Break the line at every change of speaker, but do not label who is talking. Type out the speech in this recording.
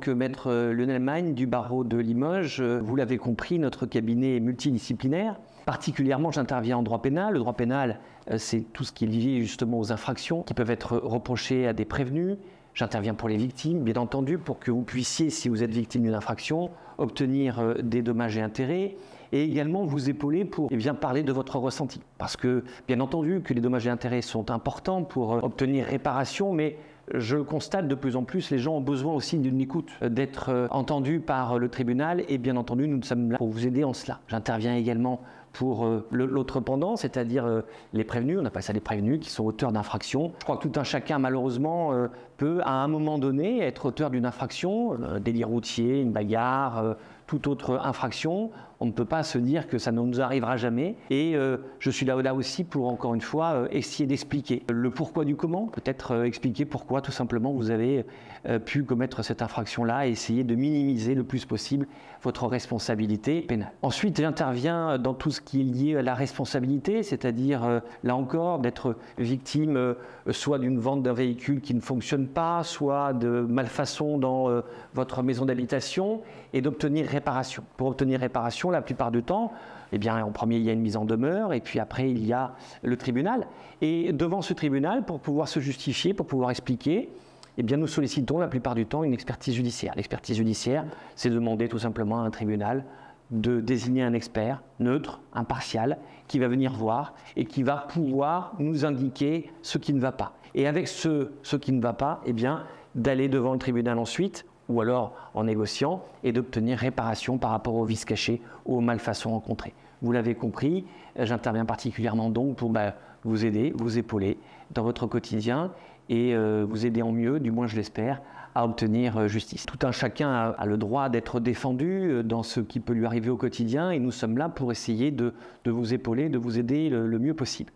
donc maître Lionel Magne du barreau de Limoges. Vous l'avez compris, notre cabinet est multidisciplinaire. Particulièrement, j'interviens en droit pénal. Le droit pénal, c'est tout ce qui est lié justement aux infractions qui peuvent être reprochées à des prévenus. J'interviens pour les victimes, bien entendu, pour que vous puissiez, si vous êtes victime d'une infraction, obtenir des dommages et intérêts, et également vous épauler pour parler de votre ressenti. Parce que, bien entendu, que les dommages et intérêts sont importants pour obtenir réparation, mais je le constate de plus en plus, les gens ont besoin aussi d'une écoute, d'être entendus par le tribunal, et bien entendu, nous sommes là pour vous aider en cela. J'interviens également pour l'autre pendant, c'est-à-dire les prévenus, on appelle ça les prévenus, qui sont auteurs d'infractions. Je crois que tout un chacun, malheureusement, peut à un moment donné être auteur d'une infraction, délit routier, une bagarre, toute autre infraction. On ne peut pas se dire que ça ne nous arrivera jamais. Et je suis là aussi pour, encore une fois, essayer d'expliquer le pourquoi du comment. Peut-être expliquer pourquoi, tout simplement, vous avez pu commettre cette infraction-là et essayer de minimiser le plus possible votre responsabilité pénale. Ensuite, j'interviens dans tout ce qui est lié à la responsabilité, c'est-à-dire, là encore, d'être victime soit d'une vente d'un véhicule qui ne fonctionne pas, soit de malfaçon dans votre maison d'habitation, et d'obtenir réparation. Pour obtenir réparation, la plupart du temps, en premier, il y a une mise en demeure, et puis après, il y a le tribunal. Et devant ce tribunal, pour pouvoir se justifier, pour pouvoir expliquer, nous sollicitons la plupart du temps une expertise judiciaire. L'expertise judiciaire, c'est demander tout simplement à un tribunal de désigner un expert neutre, impartial, qui va venir voir et qui va pouvoir nous indiquer ce qui ne va pas. Et avec ce qui ne va pas, d'aller devant le tribunal ensuite, ou alors en négociant, et d'obtenir réparation par rapport aux vices cachés ou aux malfaçons rencontrées. Vous l'avez compris, j'interviens particulièrement donc pour vous aider, vous épauler dans votre quotidien et vous aider en mieux, du moins je l'espère, à obtenir justice. Tout un chacun a le droit d'être défendu dans ce qui peut lui arriver au quotidien, et nous sommes là pour essayer de vous épauler, de vous aider le mieux possible.